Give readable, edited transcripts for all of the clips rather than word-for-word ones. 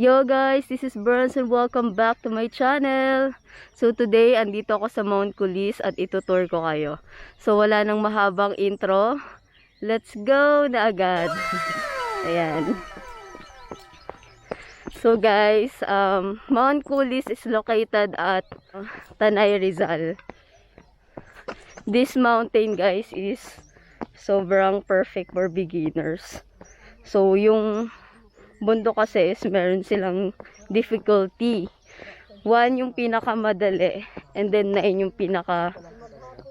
Yo guys, this is Burns and welcome back to my channel. So today, andito ako sa Mt.Kulis at itutour ko kayo. So wala nang mahabang intro. Let's go na agad. Ayan. So guys, Mt.Kulis is located at Tanay Rizal. This mountain guys is sobrang perfect for beginners. So yung bundok kasi is meron silang difficulty. 1 yung pinakamadali and then 9 yung pinaka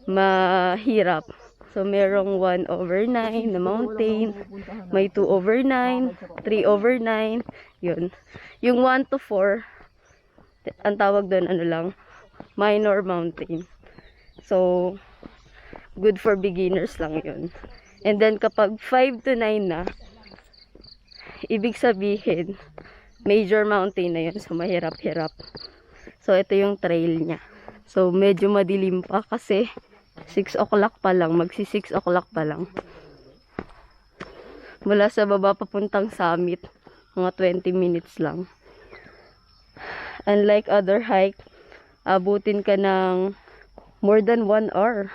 mahirap. So merong 1/9 na mountain, may 2/9, 3/9, yun. Yung 1 to 4, ang tawag doon ano lang, minor mountain. So good for beginners lang yun. And then kapag 5 to 9 na, ibig sabihin, major mountain na yun. So, mahirap-hirap. So, ito yung trail niya. So, medyo madilim pa kasi 6 o'clock pa lang. Magsi 6 o'clock pa lang. Mula sa baba papuntang summit, mga 20 minutes lang. Unlike other hike, abutin ka ng more than 1 hour.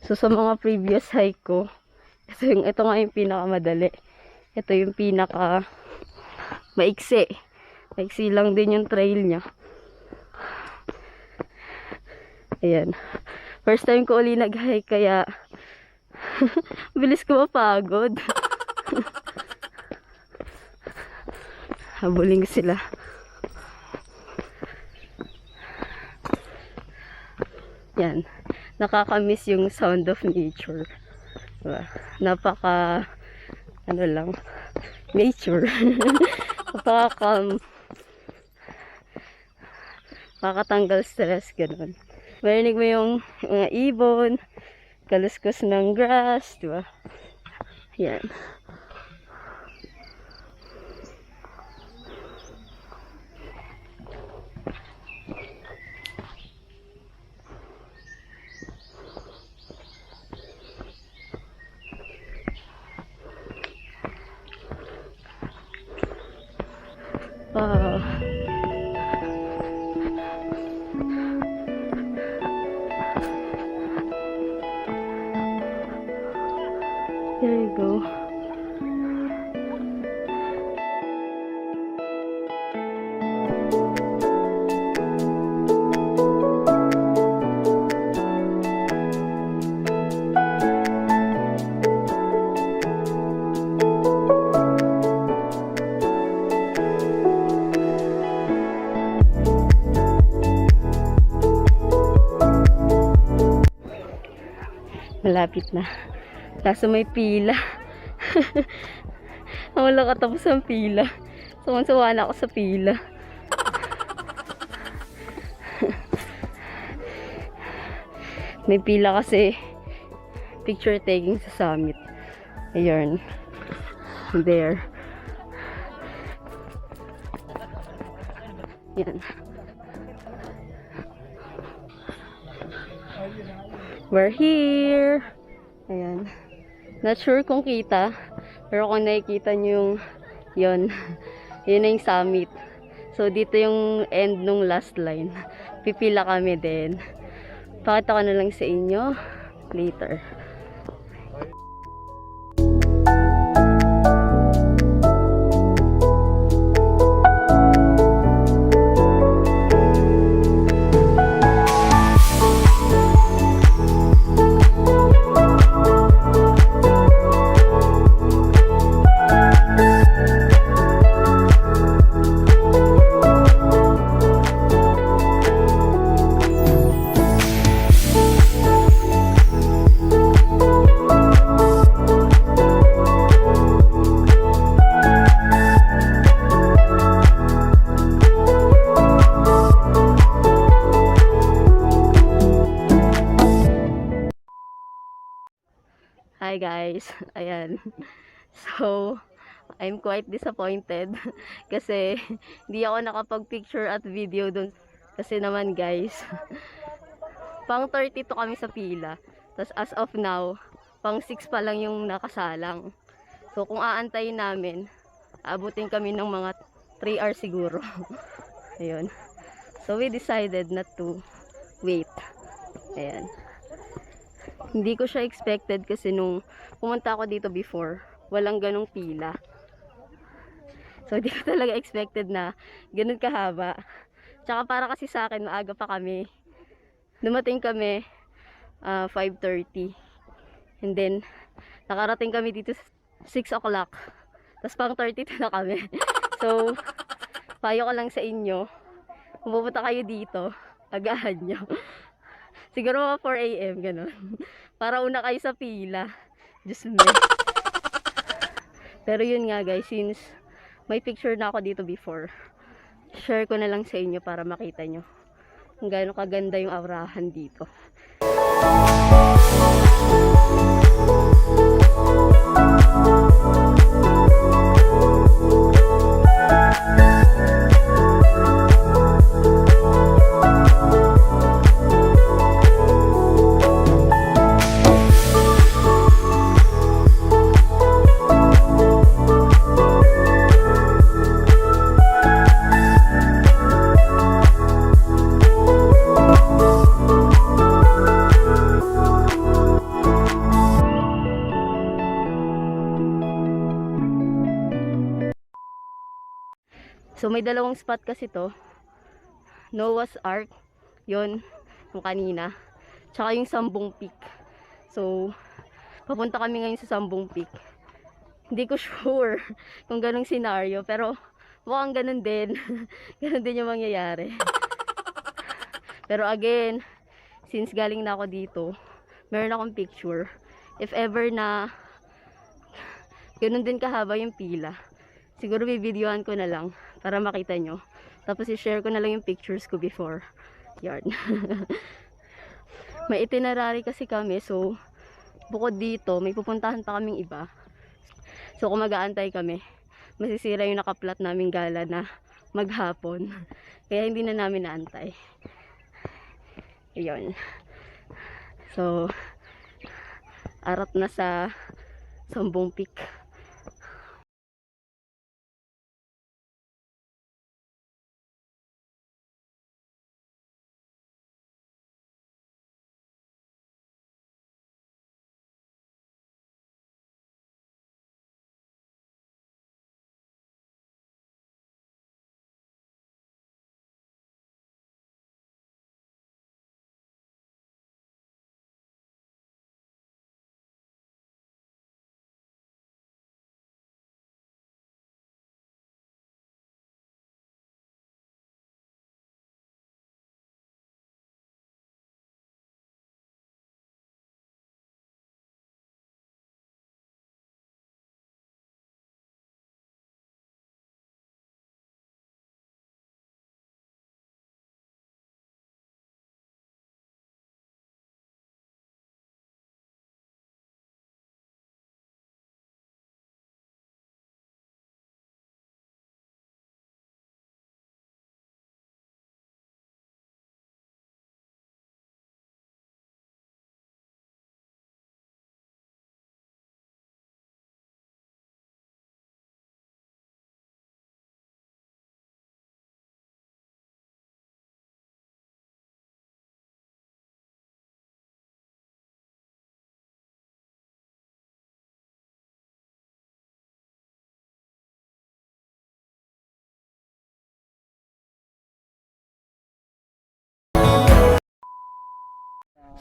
So, sa mga previous hike ko, ito nga yung pinakamadali. Ito yung pinaka maiksi. Maiksi lang din yung trail niya. Ayan. First time ko uli nag-hike kaya bilis ko mapagod. Habuling sila. Yan. Nakakamiss yung sound of nature. Diba? Napaka ano lang nature. Napaka makatanggal stress ganun. Marinig mo yung mga ibon, kaluskos ng grass, diba? Yan. Wow. There you go. Malapit na. Kaso may pila. Wala katapos ang pila. Sawan-sawa na ako sa pila. May pila kasi picture taking sa summit. Ayun. There. Yan. We're here. Ayan. Not sure kung kita. Pero kung nakikita nyo yung yun na yung summit. So, dito yung end nung last line. Pipila kami din. Pakita ko na lang sa inyo later. Hi guys, ayan. So, I'm quite disappointed kasi hindi ako nakapag-picture at video dun. Kasi naman guys, pang 32 kami sa pila. Tapos as of now, pang 6 pa lang yung nakasalang. So kung aantayin namin, Aabutin kami ng mga 3 hours siguro. Ayun. So we decided not to wait. Ayan. Hindi ko siya expected kasi nung pumunta ako dito before, walang ganong pila. So hindi ko talaga expected na ganun kahaba. Tsaka para kasi sa akin, maaga pa kami. Dumating kami 5:30. And then, nakarating kami dito 6 o'clock. Tapos pang 32 na kami. So, payo ko lang sa inyo, kung pupunta kayo dito, agahan nyo. Siguro mga 4 AM, ganun. Para una kayo sa pila. Diyos me. Pero yun nga guys, since may picture na ako dito before, share ko na lang sa inyo para makita nyo kung gaano kaganda yung aurahan dito. So may dalawang spot kasi to. Noah's Ark, yon yung kanina. Tsaka yung Sambong Peak. So papunta kami ngayon sa Sambong Peak. Hindi ko sure kung ganong scenario, pero mukhang ganun din. Ganun din yung mangyayari. Pero again, since galing na ako dito, meron akong picture. If ever na ganun din kahaba yung pila, siguro bibidyohan ko na lang para makita nyo. Tapos i-share ko na lang yung pictures ko before. Yarn. May itinerary kasi kami, so bukod dito, may pupuntahan pa kaming iba. So kung mag-aantay kami, masisira yung nakaplat naming gala na maghapon. Kaya hindi na namin naantay. Ayun. So, arat na sa Sambong Peak.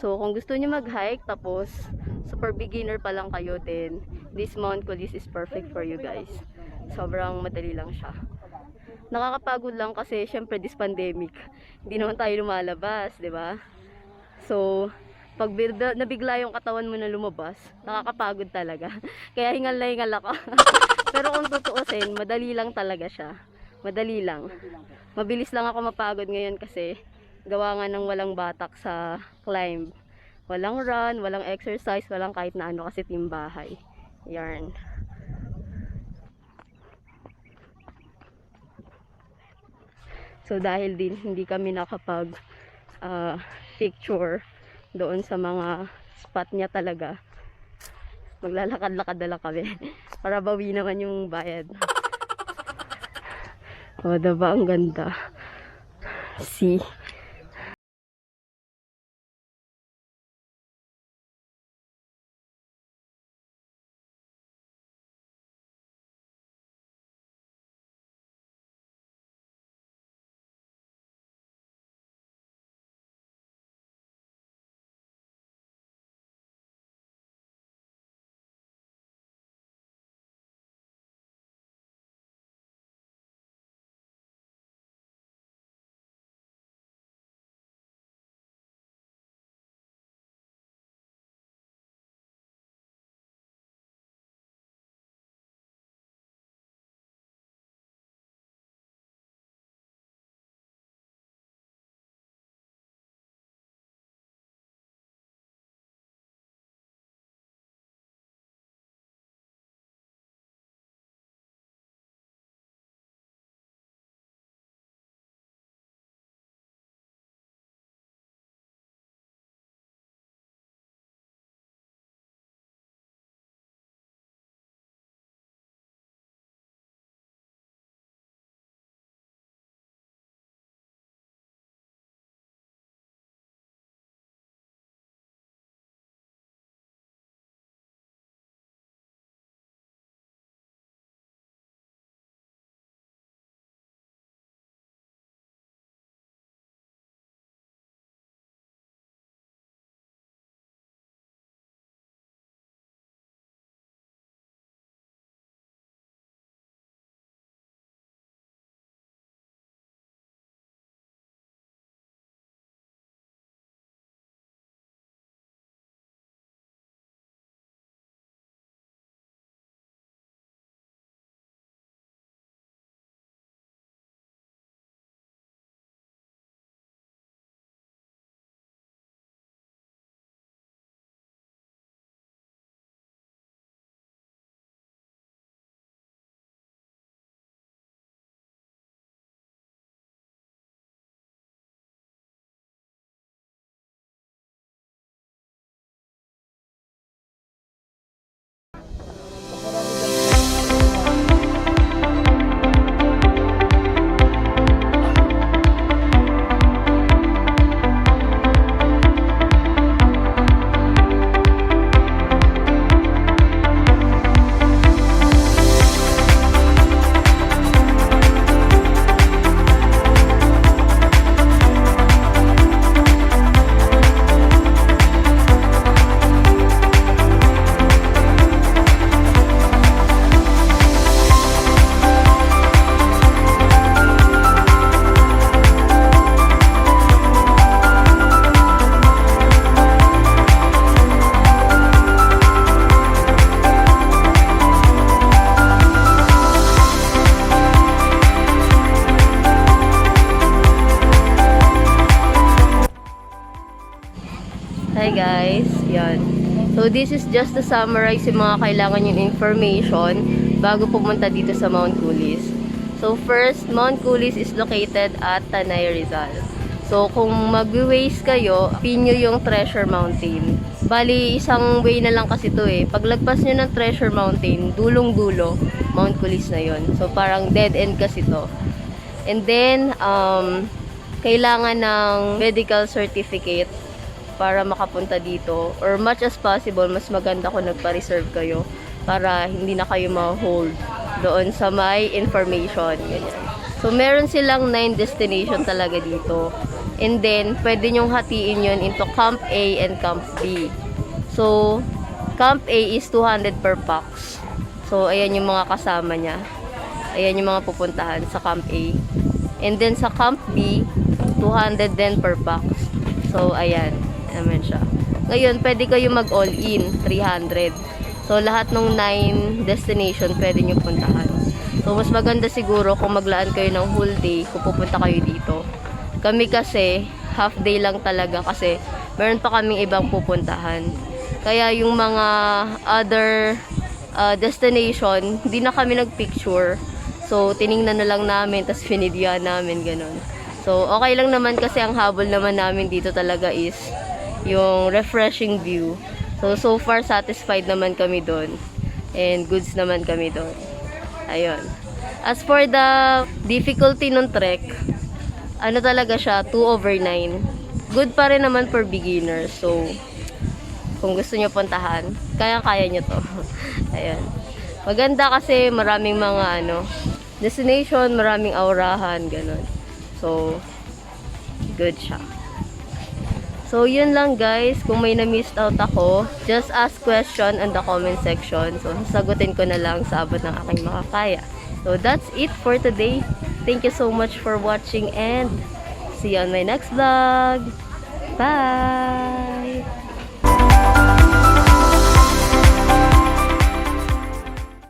So, kung gusto niyo mag-hike, tapos super beginner pa lang kayo, then this Mt.Kulis is perfect for you guys. Sobrang madali lang siya. Nakakapagod lang kasi syempre this pandemic, hindi naman tayo lumalabas, 'di ba? So, pag nabigla yung katawan mo na lumabas, nakakapagod talaga. Kaya hingal na hingal ako. Pero kung tutuusin, madali lang talaga siya. Madali lang. Mabilis lang ako mapagod ngayon kasi gawa nga ng walang batak sa climb. Walang run, walang exercise, walang kahit na ano kasi team bahay. Yarn. So dahil din hindi kami nakapag picture doon sa mga spot niya talaga, maglalakad-lakad na lang kami para bawi naman yung bayad. O, diba? Ang ganda. See? Hi guys, yan. So this is just to summarize yung mga kailangan yung information bago pumunta dito sa Mount Kulis. So first, Mount Kulis is located at Tanay Rizal. So kung mag-ways kayo, pin nyo yung Treasure Mountain. Bali, isang way na lang kasi to eh. Paglagpas nyo ng Treasure Mountain, dulong-dulo, Mount Kulis na yon. So parang dead end kasi to. And then, kailangan ng medical certificate para makapunta dito, or much as possible mas maganda kung nagpa-reserve kayo para hindi na kayo ma-hold doon sa may information, ganyan. So meron silang 9 destination talaga dito, and then pwede nyong hatiin yon into Camp A and Camp B. So Camp A is 200 per pax. So ayan yung mga kasama niya, ayan yung mga pupuntahan sa Camp A, and then sa Camp B 200 din per pax. So ayan naman siya. Ngayon, pwede kayo mag-all-in, 300. So, lahat ng 9 destination pwede nyo puntahan. So, mas maganda siguro kung maglaan kayo ng whole day kung pupunta kayo dito. Kami kasi, half day lang talaga kasi meron pa kaming ibang pupuntahan. Kaya yung mga other destination, hindi na kami nagpicture. So, tiningnan na lang namin, tas finidya namin, ganun. So, okay lang naman kasi ang habol naman namin dito talaga is yung refreshing view. So far satisfied naman kami doon. And goods naman kami doon. Ayun. As for the difficulty ng trek, ano talaga siya, 2/9. Good pa rin naman for beginners. So, kung gusto nyo puntahan, kaya-kaya nyo to. Ayan. Maganda kasi maraming mga destination, maraming aurahan, ganun. So, good siya. So, yun lang guys. Kung may na-missed out ako, just ask question in the comment section. So, sasagutin ko na lang sa abot ng aking makakaya. So, that's it for today. Thank you so much for watching and see you on my next vlog. Bye!